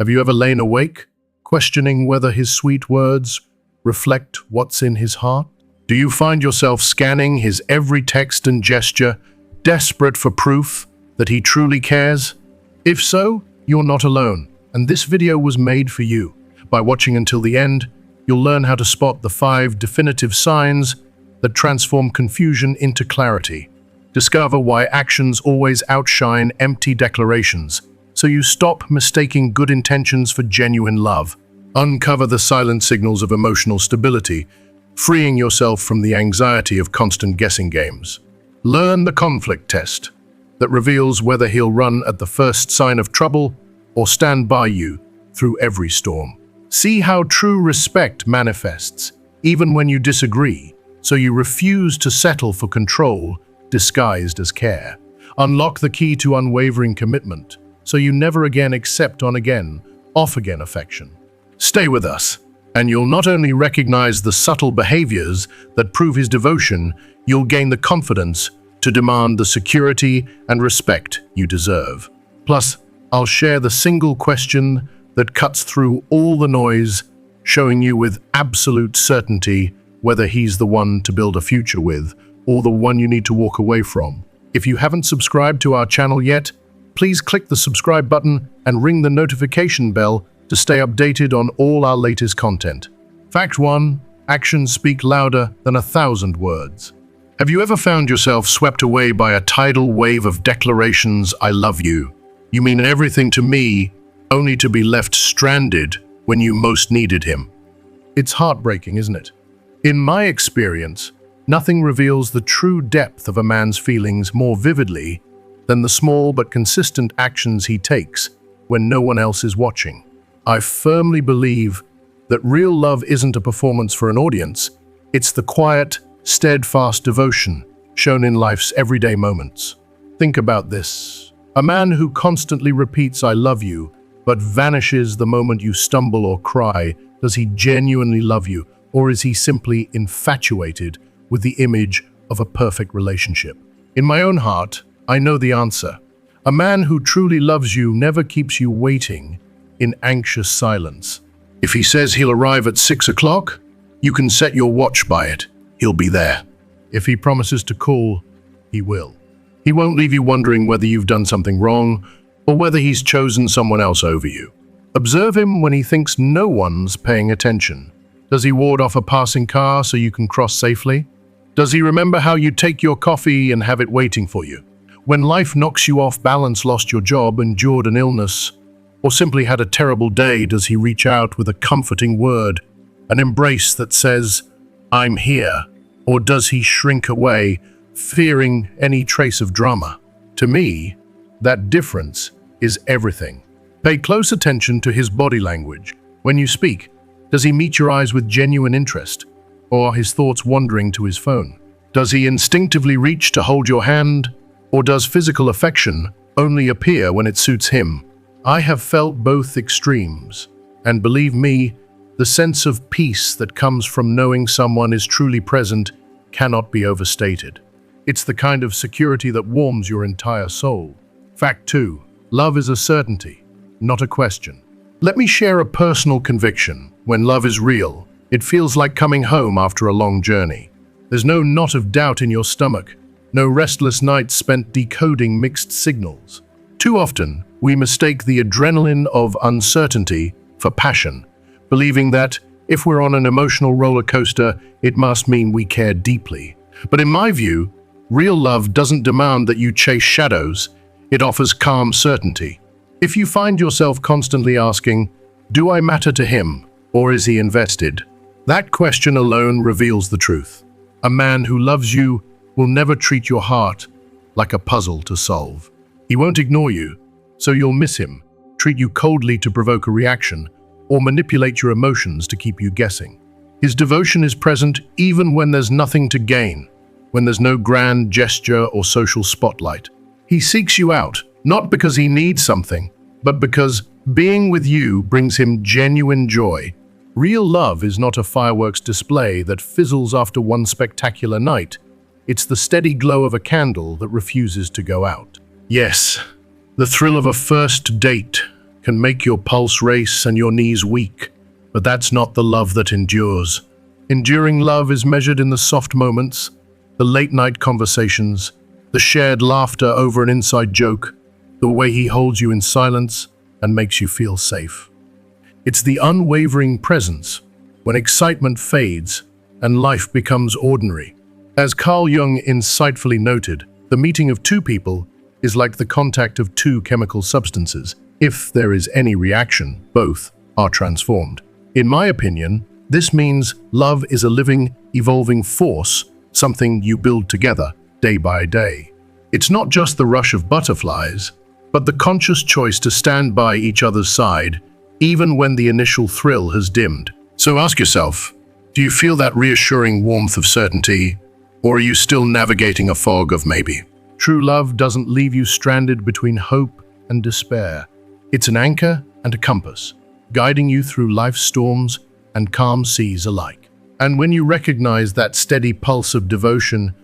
Have you ever lain awake, questioning whether his sweet words reflect what's in his heart? Do you find yourself scanning his every text and gesture, desperate for proof that he truly cares? If so, you're not alone, and this video was made for you. By watching until the end, you'll learn how to spot the 5 definitive signs that transform confusion into clarity. Discover why actions always outshine empty declarations, so you stop mistaking good intentions for genuine love. Uncover the silent signals of emotional stability, freeing yourself from the anxiety of constant guessing games. Learn the conflict test that reveals whether he'll run at the first sign of trouble or stand by you through every storm. See how true respect manifests, even when you disagree, so you refuse to settle for control disguised as care. Unlock the key to unwavering commitment, so you never again accept on-again, off-again affection. Stay with us, and you'll not only recognize the subtle behaviors that prove his devotion, you'll gain the confidence to demand the security and respect you deserve. Plus, I'll share the single question that cuts through all the noise, showing you with absolute certainty whether he's the one to build a future with or the one you need to walk away from. If you haven't subscribed to our channel yet, please click the subscribe button and ring the notification bell to stay updated on all our latest content. Fact 1. Actions speak louder than 1,000 words. Have you ever found yourself swept away by a tidal wave of declarations, "I love you. You mean everything to me," only to be left stranded when you most needed him? It's heartbreaking, isn't it? In my experience, nothing reveals the true depth of a man's feelings more vividly than the small but consistent actions he takes when no one else is watching. I firmly believe that real love isn't a performance for an audience. It's the quiet, steadfast devotion shown in life's everyday moments. Think about this. A man who constantly repeats "I love you," but vanishes the moment you stumble or cry, does he genuinely love you, or is he simply infatuated with the image of a perfect relationship? In my own heart, I know the answer. A man who truly loves you never keeps you waiting in anxious silence. If he says he'll arrive at 6 o'clock, you can set your watch by it. He'll be there. If he promises to call, he will. He won't leave you wondering whether you've done something wrong or whether he's chosen someone else over you. Observe him when he thinks no one's paying attention. Does he ward off a passing car so you can cross safely? Does he remember how you take your coffee and have it waiting for you? When life knocks you off balance, lost your job, endured an illness, or simply had a terrible day, does he reach out with a comforting word, an embrace that says, "I'm here"? Or does he shrink away, fearing any trace of drama? To me, that difference is everything. Pay close attention to his body language. When you speak, does he meet your eyes with genuine interest, or are his thoughts wandering to his phone? Does he instinctively reach to hold your hand, or does physical affection only appear when it suits him? I have felt both extremes, and believe me, the sense of peace that comes from knowing someone is truly present cannot be overstated. It's the kind of security that warms your entire soul. Fact 2. Love is a certainty, not a question. Let me share a personal conviction. When love is real, it feels like coming home after a long journey. There's no knot of doubt in your stomach, no restless nights spent decoding mixed signals. Too often, we mistake the adrenaline of uncertainty for passion, believing that if we're on an emotional roller coaster, it must mean we care deeply. But in my view, real love doesn't demand that you chase shadows, it offers calm certainty. If you find yourself constantly asking, "Do I matter to him, or is he invested?" that question alone reveals the truth. A man who loves you will never treat your heart like a puzzle to solve. He won't ignore you, so you'll miss him, treat you coldly to provoke a reaction, or manipulate your emotions to keep you guessing. His devotion is present even when there's nothing to gain, when there's no grand gesture or social spotlight. He seeks you out, not because he needs something, but because being with you brings him genuine joy. Real love is not a fireworks display that fizzles after one spectacular night. It's the steady glow of a candle that refuses to go out. Yes, the thrill of a first date, can make your pulse race and your knees weak, but that's not the love that endures. Enduring love is measured in the soft moments, the late-night conversations, the shared laughter over an inside joke, the way he holds you in silence and makes you feel safe. It's the unwavering presence when excitement fades and life becomes ordinary. As Carl Jung insightfully noted, the meeting of two people is like the contact of two chemical substances. If there is any reaction, both are transformed. In my opinion, this means love is a living, evolving force, something you build together, day by day. It's not just the rush of butterflies, but the conscious choice to stand by each other's side, even when the initial thrill has dimmed. So ask yourself, do you feel that reassuring warmth of certainty, or are you still navigating a fog of maybe? True love doesn't leave you stranded between hope and despair. It's an anchor and a compass, guiding you through life's storms and calm seas alike. And when you recognize that steady pulse of devotion,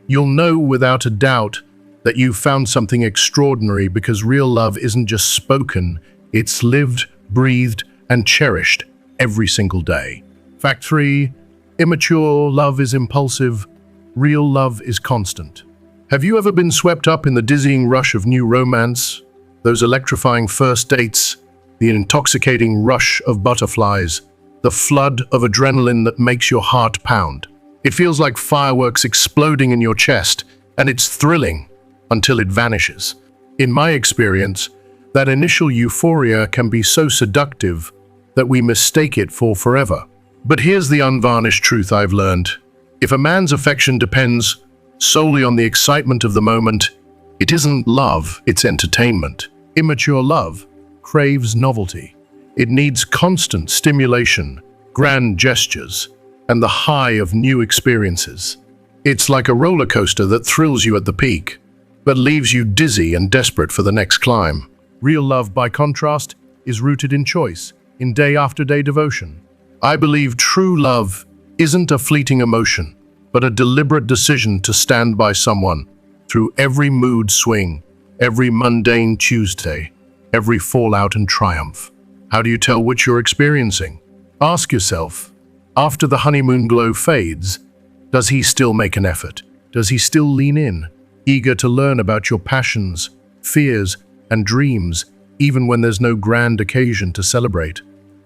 you'll know without a doubt that you've found something extraordinary, because real love isn't just spoken, it's lived, breathed, and cherished every single day. Fact 3. Immature love is impulsive. Real love is constant. Have you ever been swept up in the dizzying rush of new romance? Those electrifying first dates, the intoxicating rush of butterflies, the flood of adrenaline that makes your heart pound. It feels like fireworks exploding in your chest, and it's thrilling until it vanishes. In my experience, that initial euphoria can be so seductive that we mistake it for forever. But here's the unvarnished truth I've learned. If a man's affection depends solely on the excitement of the moment, it isn't love, it's entertainment. Immature love craves novelty. It needs constant stimulation, grand gestures, and the high of new experiences. It's like a roller coaster that thrills you at the peak, but leaves you dizzy and desperate for the next climb. Real love, by contrast, is rooted in choice, in day-after-day devotion. I believe true love isn't a fleeting emotion, but a deliberate decision to stand by someone through every mood swing, every mundane Tuesday, every fallout and triumph. How do you tell which you're experiencing? Ask yourself, after the honeymoon glow fades, does he still make an effort? Does he still lean in, eager to learn about your passions, fears, and dreams, even when there's no grand occasion to celebrate?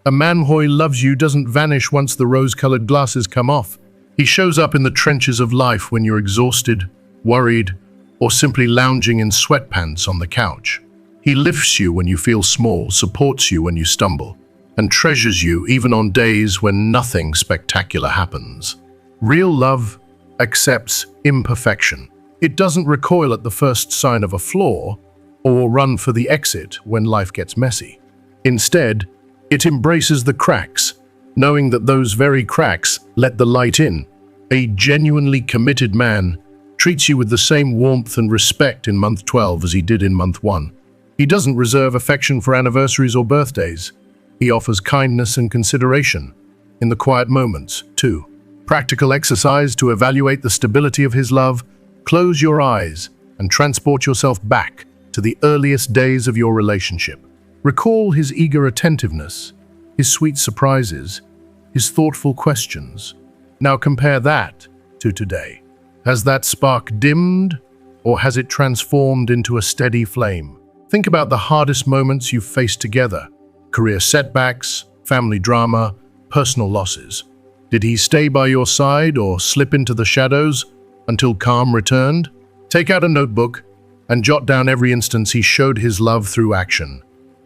A man who loves you doesn't vanish once the rose-colored glasses come off. He shows up in the trenches of life when you're exhausted, worried, or simply lounging in sweatpants on the couch. He lifts you when you feel small, supports you when you stumble, and treasures you even on days when nothing spectacular happens. Real love accepts imperfection. It doesn't recoil at the first sign of a flaw or run for the exit when life gets messy. Instead, it embraces the cracks, knowing that those very cracks let the light in. A genuinely committed man treats you with the same warmth and respect in month 12 as he did in month 1. He doesn't reserve affection for anniversaries or birthdays. He offers kindness and consideration in the quiet moments, too. Practical exercise to evaluate the stability of his love: close your eyes and transport yourself back to the earliest days of your relationship. Recall his eager attentiveness, his sweet surprises, his thoughtful questions. Now compare that to today. Has that spark dimmed, or has it transformed into a steady flame? Think about the hardest moments you've faced together: career setbacks, family drama, personal losses. Did he stay by your side or slip into the shadows until calm returned? Take out a notebook and jot down every instance he showed his love through action.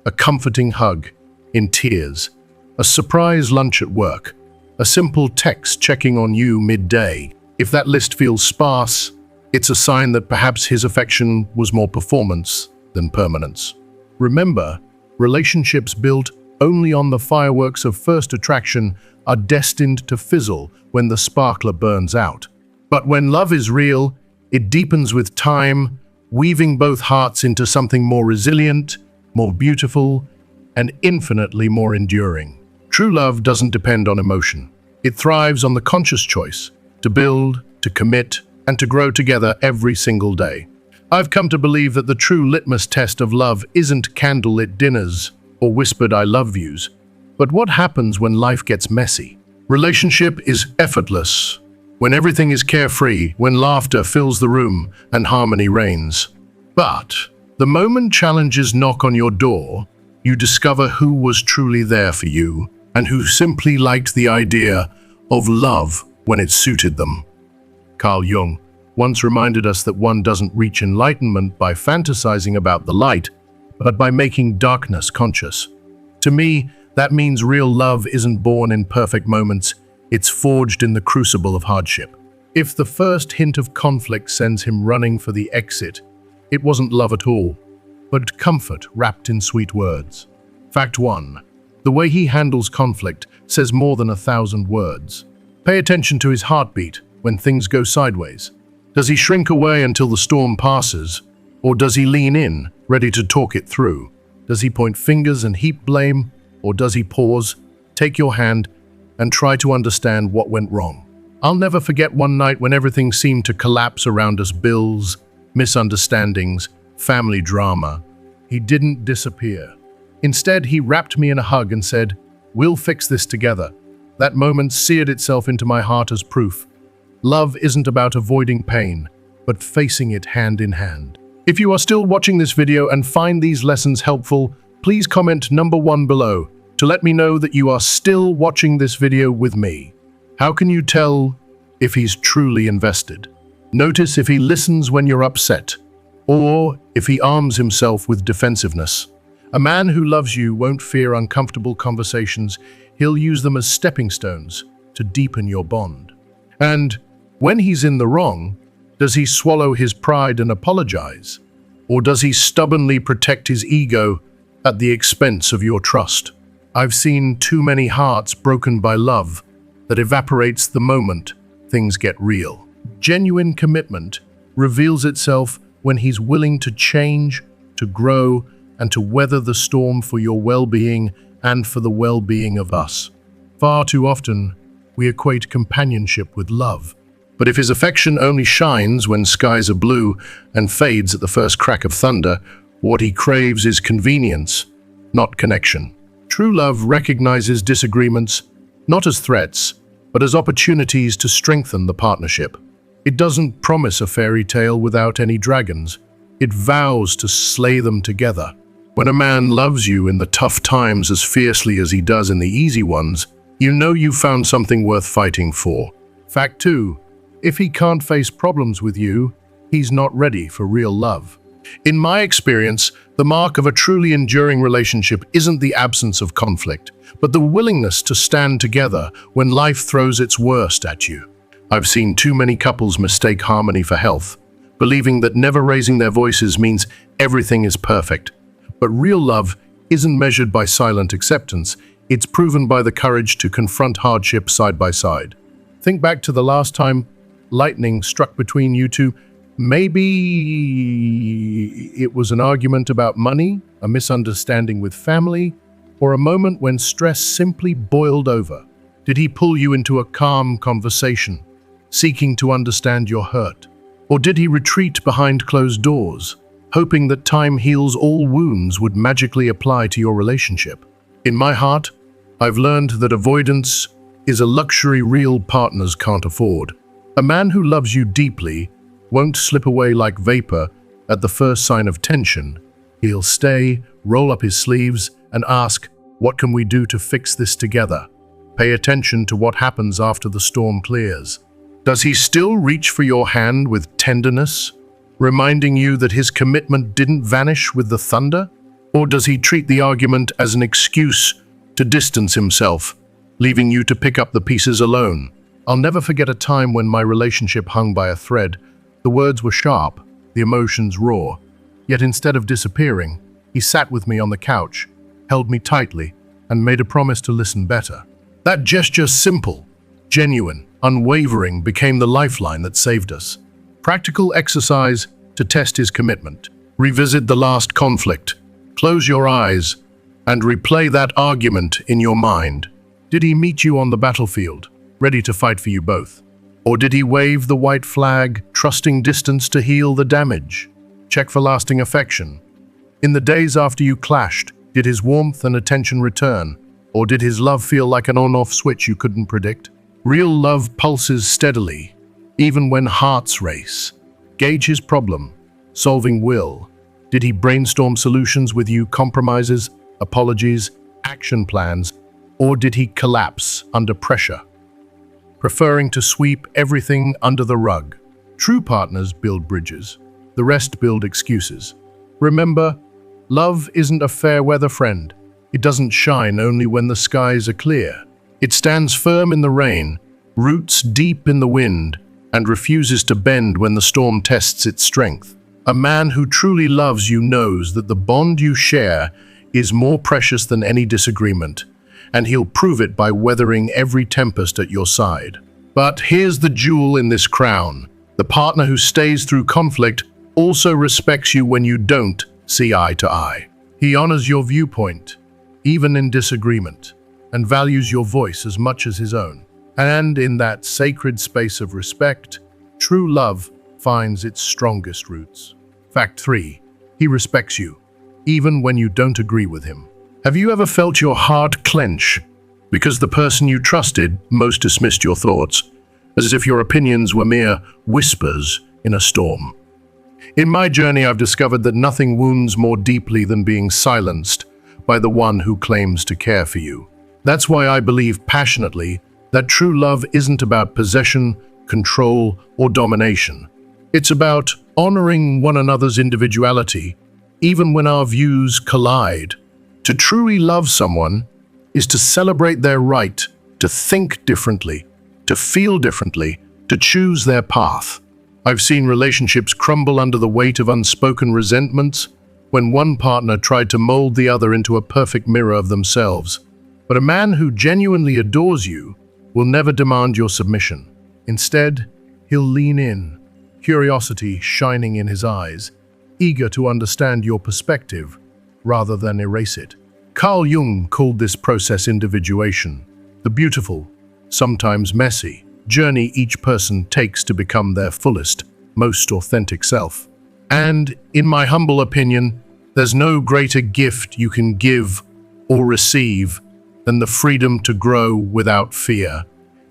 A comforting hug, in tears, a surprise lunch at work, a simple text checking on you midday. If that list feels sparse, it's a sign that perhaps his affection was more performance than permanence. Remember, relationships built only on the fireworks of first attraction are destined to fizzle when the sparkler burns out. But when love is real, it deepens with time, weaving both hearts into something more resilient, more beautiful, and infinitely more enduring. True love doesn't depend on emotion. It thrives on the conscious choice to build, to commit, and to grow together every single day. I've come to believe that the true litmus test of love isn't candlelit dinners or whispered I love yous. But what happens when life gets messy? Relationship is effortless, when everything is carefree, when laughter fills the room and harmony reigns. But the moment challenges knock on your door, you discover who was truly there for you and who simply liked the idea of love when it suited them. Carl Jung once reminded us that one doesn't reach enlightenment by fantasizing about the light, but by making darkness conscious. To me, that means real love isn't born in perfect moments, it's forged in the crucible of hardship. If the first hint of conflict sends him running for the exit, it wasn't love at all, but comfort wrapped in sweet words. Fact 1. The way he handles conflict says more than 1,000 words. Pay attention to his heartbeat when things go sideways. Does he shrink away until the storm passes, or does he lean in, ready to talk it through? Does he point fingers and heap blame, or does he pause, take your hand, and try to understand what went wrong? I'll never forget one night when everything seemed to collapse around us: bills, misunderstandings, family drama. He didn't disappear. Instead, he wrapped me in a hug and said, "We'll fix this together." That moment seared itself into my heart as proof. Love isn't about avoiding pain, but facing it hand in hand. If you are still watching this video and find these lessons helpful, please comment number 1 below to let me know that you are still watching this video with me. How can you tell if he's truly invested? Notice if he listens when you're upset, or if he arms himself with defensiveness. A man who loves you won't fear uncomfortable conversations. He'll use them as stepping stones to deepen your bond. And when he's in the wrong, does he swallow his pride and apologize? Or does he stubbornly protect his ego at the expense of your trust? I've seen too many hearts broken by love that evaporates the moment things get real. Genuine commitment reveals itself when he's willing to change, to grow, and to weather the storm for your well-being and for the well-being of us. Far too often, we equate companionship with love. But if his affection only shines when skies are blue and fades at the first crack of thunder, what he craves is convenience, not connection. True love recognizes disagreements not as threats, but as opportunities to strengthen the partnership. It doesn't promise a fairy tale without any dragons. It vows to slay them together. When a man loves you in the tough times as fiercely as he does in the easy ones, you know you've found something worth fighting for. Fact 2. If he can't face problems with you, he's not ready for real love. In my experience, the mark of a truly enduring relationship isn't the absence of conflict, but the willingness to stand together when life throws its worst at you. I've seen too many couples mistake harmony for health, believing that never raising their voices means everything is perfect. But real love isn't measured by silent acceptance, it's proven by the courage to confront hardship side by side. Think back to the last time lightning struck between you two. Maybe it was an argument about money, a misunderstanding with family, or a moment when stress simply boiled over. Did he pull you into a calm conversation, seeking to understand your hurt? Or did he retreat behind closed doors, hoping that time heals all wounds would magically apply to your relationship? In my heart, I've learned that avoidance is a luxury real partners can't afford. A man who loves you deeply won't slip away like vapor at the first sign of tension. He'll stay, roll up his sleeves, and ask, "What can we do to fix this together?" Pay attention to what happens after the storm clears. Does he still reach for your hand with tenderness, reminding you that his commitment didn't vanish with the thunder? Or does he treat the argument as an excuse to distance himself, leaving you to pick up the pieces alone? I'll never forget a time when my relationship hung by a thread. The words were sharp, the emotions raw. Yet instead of disappearing, he sat with me on the couch, held me tightly, and made a promise to listen better. That gesture, simple, genuine, unwavering, became the lifeline that saved us. Practical exercise to test his commitment. Revisit the last conflict. Close your eyes and replay that argument in your mind. Did he meet you on the battlefield, ready to fight for you both? Or did he wave the white flag, trusting distance to heal the damage? Check for lasting affection. In the days after you clashed, Did his warmth and attention return, or did his love feel like an on-off switch you couldn't predict? Real love pulses steadily, even when hearts race. Gauge his problem-solving will. Did he brainstorm solutions with you, compromises, apologies, action plans, or did he collapse under pressure, preferring to sweep everything under the rug? True partners build bridges. The rest build excuses. Remember, love isn't a fair-weather friend. It doesn't shine only when the skies are clear. It stands firm in the rain, roots deep in the wind, and refuses to bend when the storm tests its strength. A man who truly loves you knows that the bond you share is more precious than any disagreement, and he'll prove it by weathering every tempest at your side. But here's the jewel in this crown. The partner who stays through conflict also respects you when you don't see eye to eye. He honors your viewpoint, even in disagreement, and values your voice as much as his own. And in that sacred space of respect, true love finds its strongest roots. Fact 3. He respects you, even when you don't agree with him. Have you ever felt your heart clench because the person you trusted most dismissed your thoughts, as if your opinions were mere whispers in a storm? In my journey, I've discovered that nothing wounds more deeply than being silenced by the one who claims to care for you. That's why I believe passionately that true love isn't about possession, control, or domination. It's about honoring one another's individuality, even when our views collide. To truly love someone is to celebrate their right to think differently, to feel differently, to choose their path. I've seen relationships crumble under the weight of unspoken resentments when one partner tried to mold the other into a perfect mirror of themselves. But a man who genuinely adores you will never demand your submission. Instead, he'll lean in, curiosity shining in his eyes, eager to understand your perspective rather than erase it. Carl Jung called this process individuation, the beautiful, sometimes messy, journey each person takes to become their fullest, most authentic self. And, in my humble opinion, there's no greater gift you can give or receive than the freedom to grow without fear.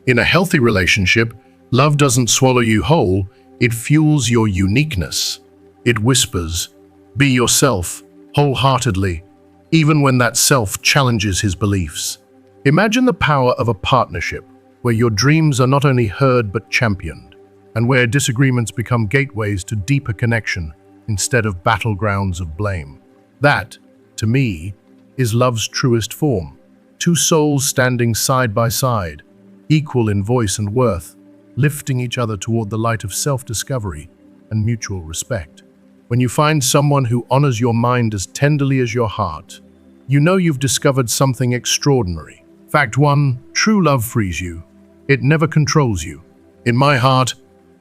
In a healthy relationship, love doesn't swallow you whole, it fuels your uniqueness. It whispers, "Be yourself," wholeheartedly, even when that self challenges his beliefs. Imagine the power of a partnership where your dreams are not only heard but championed, and where disagreements become gateways to deeper connection instead of battlegrounds of blame. That, to me, is love's truest form. Two souls standing side by side, equal in voice and worth, lifting each other toward the light of self-discovery and mutual respect. When you find someone who honors your mind as tenderly as your heart, you know you've discovered something extraordinary. Fact 1, true love frees you. It never controls you. In my heart,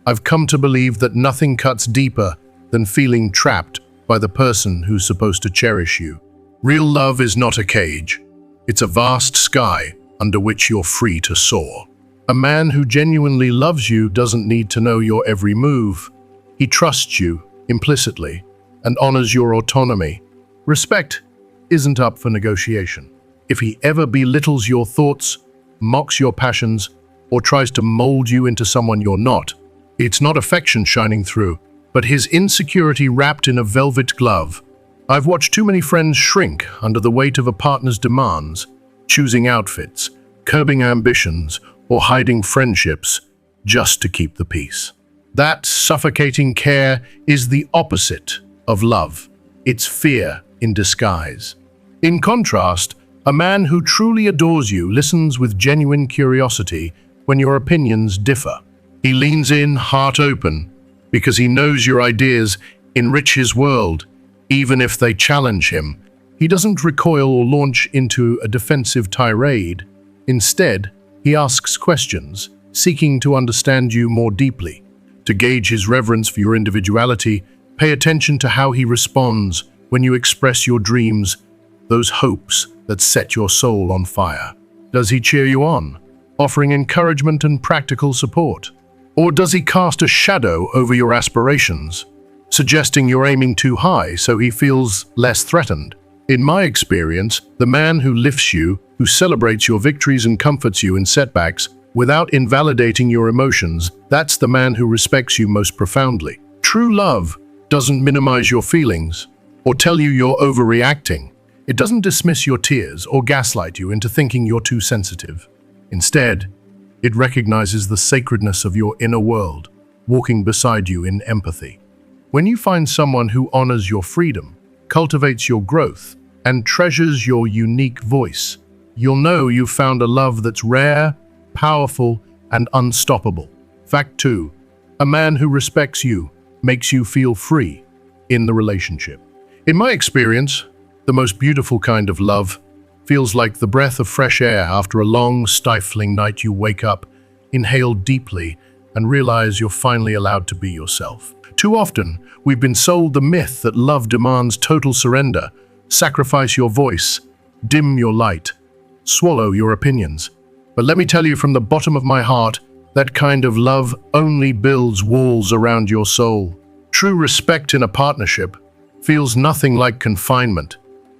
I've come to believe that nothing cuts deeper than feeling trapped by the person who's supposed to cherish you. Real love is not a cage. It's a vast sky under which you're free to soar. A man who genuinely loves you doesn't need to know your every move. He trusts you implicitly and honors your autonomy. Respect isn't up for negotiation. If he ever belittles your thoughts, mocks your passions, or tries to mold you into someone you're not, it's not affection shining through, but his insecurity wrapped in a velvet glove. I've watched too many friends shrink under the weight of a partner's demands, choosing outfits, curbing ambitions, or hiding friendships just to keep the peace. That suffocating care is the opposite of love. It's fear in disguise. In contrast, a man who truly adores you listens with genuine curiosity when your opinions differ. He leans in, heart open, because he knows your ideas enrich his world, even if they challenge him. He doesn't recoil or launch into a defensive tirade. Instead, he asks questions, seeking to understand you more deeply. To gauge his reverence for your individuality, pay attention to how he responds when you express your dreams, those hopes that set your soul on fire. Does he cheer you on, offering encouragement and practical support? Or does he cast a shadow over your aspirations, suggesting you're aiming too high so he feels less threatened? In my experience, the man who lifts you, who celebrates your victories and comforts you in setbacks without invalidating your emotions, that's the man who respects you most profoundly. True love doesn't minimize your feelings or tell you you're overreacting. It doesn't dismiss your tears or gaslight you into thinking you're too sensitive. Instead, it recognizes the sacredness of your inner world, walking beside you in empathy. When you find someone who honors your freedom, cultivates your growth, and treasures your unique voice, you'll know you've found a love that's rare, powerful, and unstoppable. Fact 2. A man who respects you makes you feel free in the relationship. In my experience, the most beautiful kind of love feels like the breath of fresh air after a long, stifling night. You wake up, inhale deeply, and realize you're finally allowed to be yourself. Too often, we've been sold the myth that love demands total surrender, sacrifice your voice, dim your light, swallow your opinions. But let me tell you from the bottom of my heart, that kind of love only builds walls around your soul. True respect in a partnership feels nothing like confinement.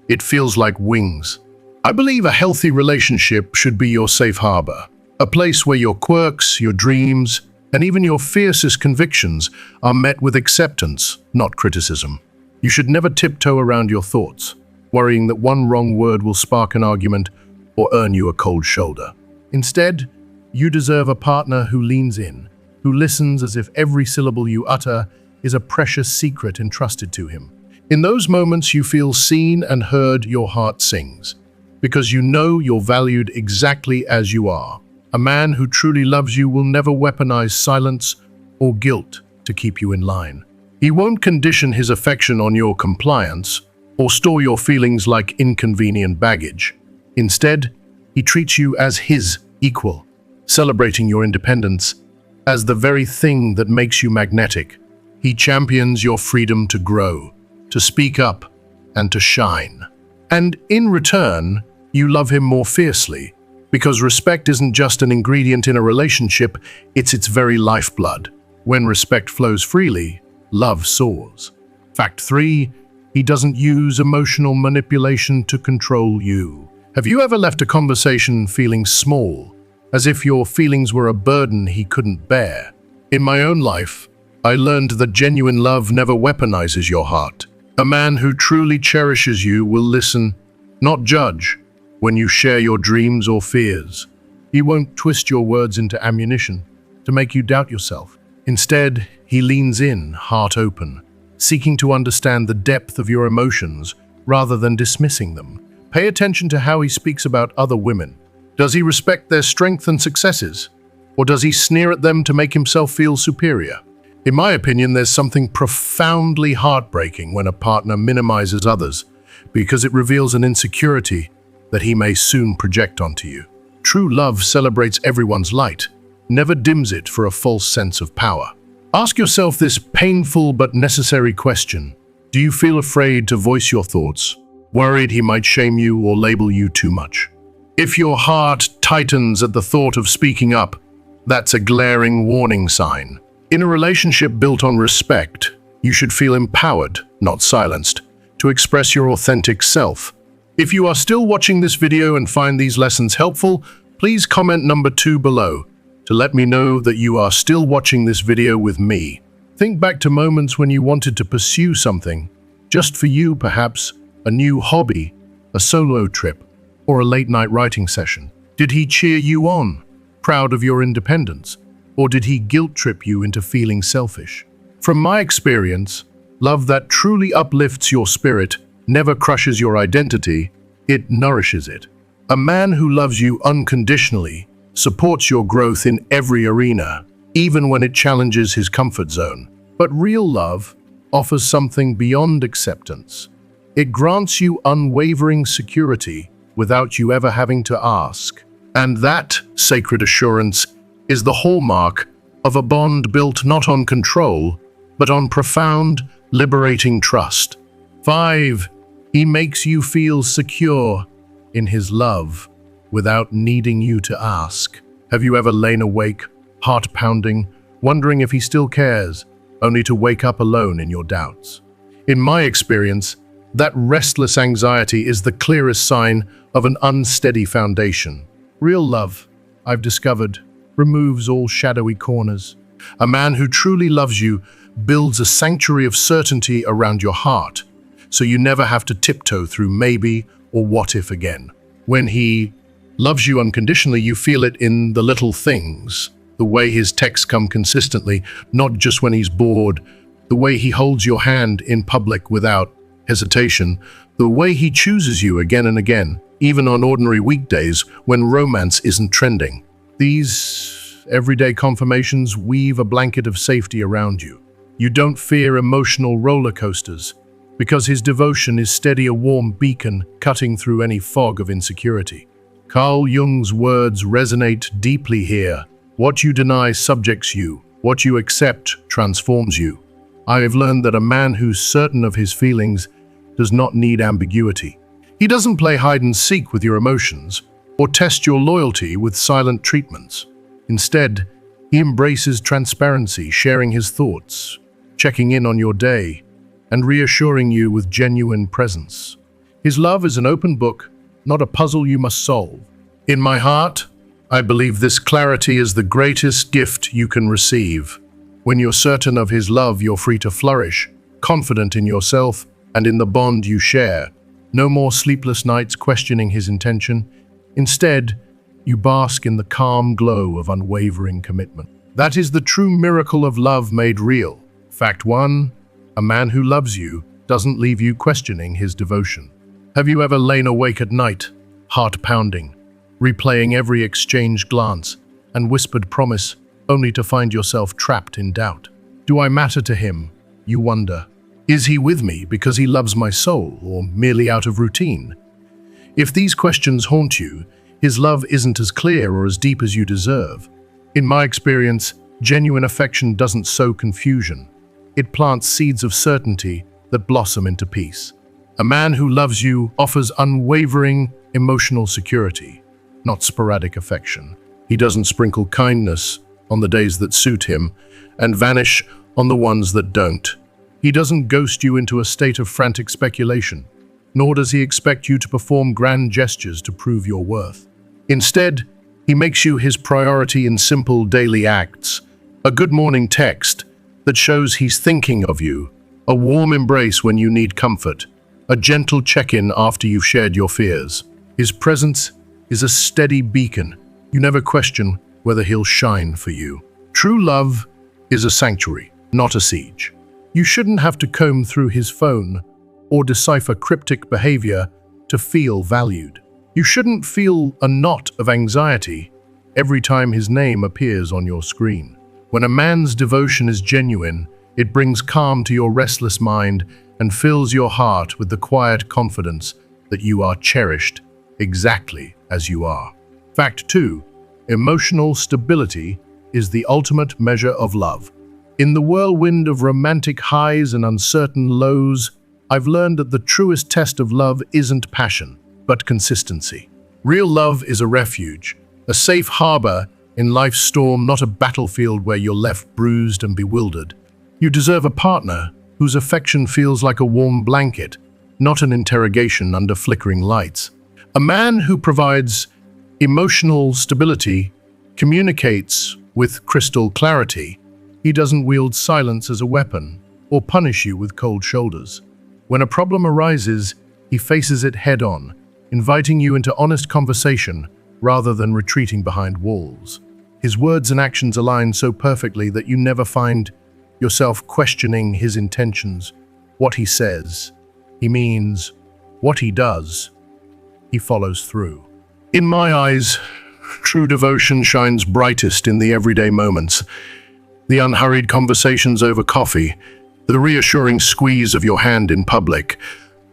It feels like wings. I believe a healthy relationship should be your safe harbor, a place where your quirks, your dreams, and even your fiercest convictions are met with acceptance, not criticism. You should never tiptoe around your thoughts, worrying that one wrong word will spark an argument or earn you a cold shoulder. Instead, you deserve a partner who leans in, who listens as if every syllable you utter is a precious secret entrusted to him. In those moments you feel seen and heard, your heart sings, because you know you're valued exactly as you are. A man who truly loves you will never weaponize silence or guilt to keep you in line. He won't condition his affection on your compliance or store your feelings like inconvenient baggage. Instead, he treats you as his equal, celebrating your independence as the very thing that makes you magnetic. He champions your freedom to grow, to speak up, and to shine. And in return, you love him more fiercely, because respect isn't just an ingredient in a relationship, it's its very lifeblood. When respect flows freely, love soars. Fact 3, he doesn't use emotional manipulation to control you. Have you ever left a conversation feeling small, as if your feelings were a burden he couldn't bear? In my own life, I learned that genuine love never weaponizes your heart. A man who truly cherishes you will listen, not judge, when you share your dreams or fears. He won't twist your words into ammunition to make you doubt yourself. Instead, he leans in, heart open, seeking to understand the depth of your emotions rather than dismissing them. Pay attention to how he speaks about other women. Does he respect their strength and successes? Or does he sneer at them to make himself feel superior? In my opinion, there's something profoundly heartbreaking when a partner minimizes others, because it reveals an insecurity that he may soon project onto you. True love celebrates everyone's light, never dims it for a false sense of power. Ask yourself this painful but necessary question. Do you feel afraid to voice your thoughts, worried he might shame you or label you too much? If your heart tightens at the thought of speaking up, that's a glaring warning sign. In a relationship built on respect, you should feel empowered, not silenced, to express your authentic self. If you are still watching this video and find these lessons helpful, please comment number 2 below to let me know that you are still watching this video with me. Think back to moments when you wanted to pursue something, just for you perhaps, a new hobby, a solo trip, or a late-night writing session. Did he cheer you on, proud of your independence? Or did he guilt-trip you into feeling selfish? From my experience, love that truly uplifts your spirit never crushes your identity, it nourishes it. A man who loves you unconditionally supports your growth in every arena, even when it challenges his comfort zone. But real love offers something beyond acceptance. It grants you unwavering security without you ever having to ask. And that sacred assurance is the hallmark of a bond built not on control, but on profound, liberating trust. 5. He makes you feel secure in his love without needing you to ask. Have you ever lain awake, heart pounding, wondering if he still cares, only to wake up alone in your doubts? In my experience, That restless anxiety is the clearest sign of an unsteady foundation. Real love, I've discovered, removes all shadowy corners. A man who truly loves you builds a sanctuary of certainty around your heart, so you never have to tiptoe through maybe or what if again. When he loves you unconditionally, you feel it in the little things. The way his texts come consistently, not just when he's bored. The way he holds your hand in public without hesitation. The way he chooses you again and again, even on ordinary weekdays when romance isn't trending. These everyday confirmations weave a blanket of safety around you. You don't fear emotional roller coasters, because his devotion is steady, a warm beacon cutting through any fog of insecurity. Carl Jung's words resonate deeply here. What you deny subjects you. What you accept transforms you. I have learned that a man who's certain of his feelings does not need ambiguity. He doesn't play hide and seek with your emotions or test your loyalty with silent treatments. Instead, he embraces transparency, sharing his thoughts, checking in on your day, and reassuring you with genuine presence. His love is an open book, not a puzzle you must solve. In my heart, I believe this clarity is the greatest gift you can receive. When you're certain of his love, you're free to flourish, confident in yourself and in the bond you share. No more sleepless nights questioning his intention. Instead, you bask in the calm glow of unwavering commitment. That is the true miracle of love made real. Fact 1. A man who loves you doesn't leave you questioning his devotion. Have you ever lain awake at night, heart pounding, replaying every exchanged glance and whispered promise, only to find yourself trapped in doubt? Do I matter to him? You wonder. Is he with me because he loves my soul, or merely out of routine? If these questions haunt you, his love isn't as clear or as deep as you deserve. In my experience, genuine affection doesn't sow confusion. It plants seeds of certainty that blossom into peace. A man who loves you offers unwavering emotional security, not sporadic affection. He doesn't sprinkle kindness on the days that suit him and vanish on the ones that don't. He doesn't ghost you into a state of frantic speculation, nor does he expect you to perform grand gestures to prove your worth. Instead, he makes you his priority in simple daily acts. A good morning text that shows he's thinking of you, a warm embrace when you need comfort, a gentle check-in after you've shared your fears. His presence is a steady beacon. You never question whether he'll shine for you. True love is a sanctuary, not a siege. You shouldn't have to comb through his phone or decipher cryptic behavior to feel valued. You shouldn't feel a knot of anxiety every time his name appears on your screen. When a man's devotion is genuine, it brings calm to your restless mind and fills your heart with the quiet confidence that you are cherished exactly as you are. Fact 2. Emotional stability is the ultimate measure of love. In the whirlwind of romantic highs and uncertain lows, I've learned that the truest test of love isn't passion, but consistency. Real love is a refuge, a safe harbor in life's storm, not a battlefield where you're left bruised and bewildered. You deserve a partner whose affection feels like a warm blanket, not an interrogation under flickering lights. A man who provides emotional stability communicates with crystal clarity. He doesn't wield silence as a weapon or punish you with cold shoulders. When a problem arises, he faces it head-on, inviting you into honest conversation rather than retreating behind walls. His words and actions align so perfectly that you never find yourself questioning his intentions. What he says, he means. What he does, he follows through. In my eyes, true devotion shines brightest in the everyday moments. The unhurried conversations over coffee, the reassuring squeeze of your hand in public,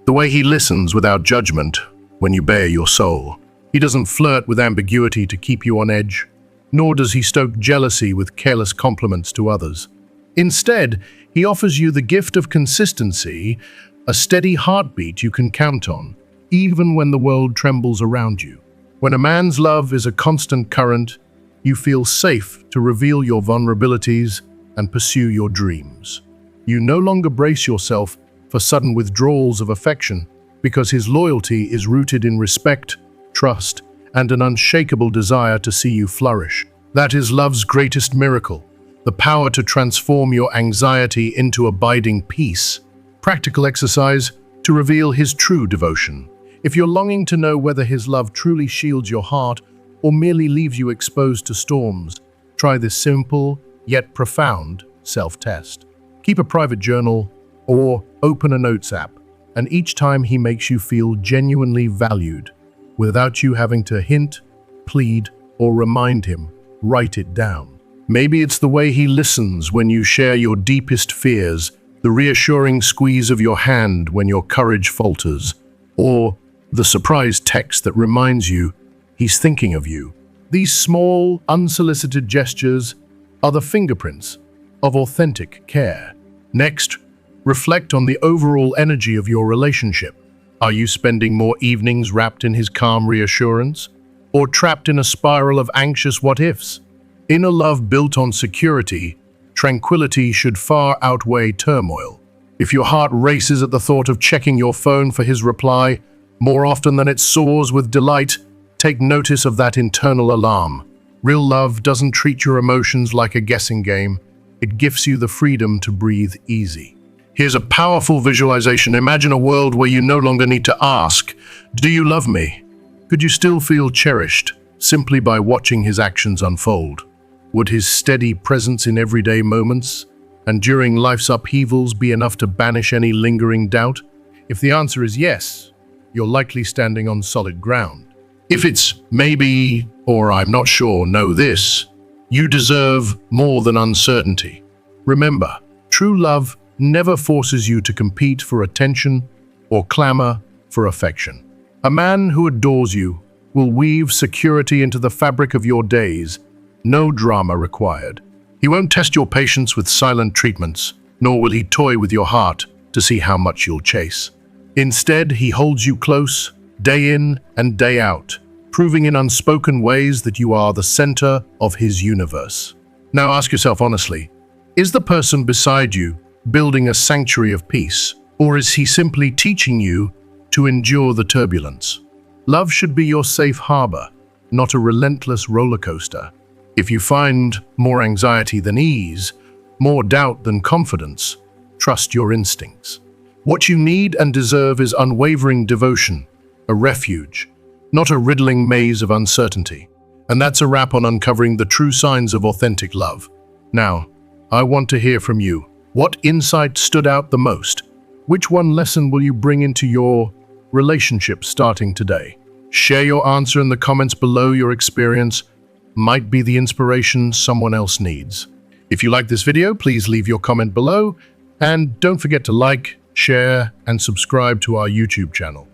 the way he listens without judgment when you bare your soul. He doesn't flirt with ambiguity to keep you on edge, nor does he stoke jealousy with careless compliments to others. Instead, he offers you the gift of consistency, a steady heartbeat you can count on, even when the world trembles around you. When a man's love is a constant current, you feel safe to reveal your vulnerabilities and pursue your dreams. You no longer brace yourself for sudden withdrawals of affection, because his loyalty is rooted in respect, trust, and an unshakable desire to see you flourish. That is love's greatest miracle, the power to transform your anxiety into abiding peace. Practical exercise to reveal his true devotion. If you're longing to know whether his love truly shields your heart or merely leaves you exposed to storms, try this simple yet profound self-test. Keep a private journal or open a notes app, and each time he makes you feel genuinely valued, without you having to hint, plead, or remind him, write it down. Maybe it's the way he listens when you share your deepest fears, the reassuring squeeze of your hand when your courage falters, or the surprise text that reminds you he's thinking of you. These small, unsolicited gestures are the fingerprints of authentic care. Next, reflect on the overall energy of your relationship. Are you spending more evenings wrapped in his calm reassurance, or trapped in a spiral of anxious what-ifs? In a love built on security, tranquility should far outweigh turmoil. If your heart races at the thought of checking your phone for his reply, more often than it soars with delight, take notice of that internal alarm. Real love doesn't treat your emotions like a guessing game. It gifts you the freedom to breathe easy. Here's a powerful visualization. Imagine a world where you no longer need to ask, "Do you love me?" Could you still feel cherished simply by watching his actions unfold? Would his steady presence in everyday moments and during life's upheavals be enough to banish any lingering doubt? If the answer is yes, you're likely standing on solid ground. If it's maybe, or I'm not sure, know this, you deserve more than uncertainty. Remember, true love never forces you to compete for attention or clamor for affection. A man who adores you will weave security into the fabric of your days, no drama required. He won't test your patience with silent treatments, nor will he toy with your heart to see how much you'll chase. Instead, he holds you close, day in and day out, proving in unspoken ways that you are the center of his universe. Now ask yourself honestly, is the person beside you building a sanctuary of peace, or is he simply teaching you to endure the turbulence? Love should be your safe harbor, not a relentless roller coaster. If you find more anxiety than ease, more doubt than confidence, trust your instincts. What you need and deserve is unwavering devotion, a refuge, not a riddling maze of uncertainty. And that's a wrap on uncovering the true signs of authentic love. Now, I want to hear from you. What insight stood out the most? Which one lesson will you bring into your relationship starting today? Share your answer in the comments below. Your experience might be the inspiration someone else needs. If you like this video, please leave your comment below, and don't forget to like, share, and subscribe to our YouTube channel.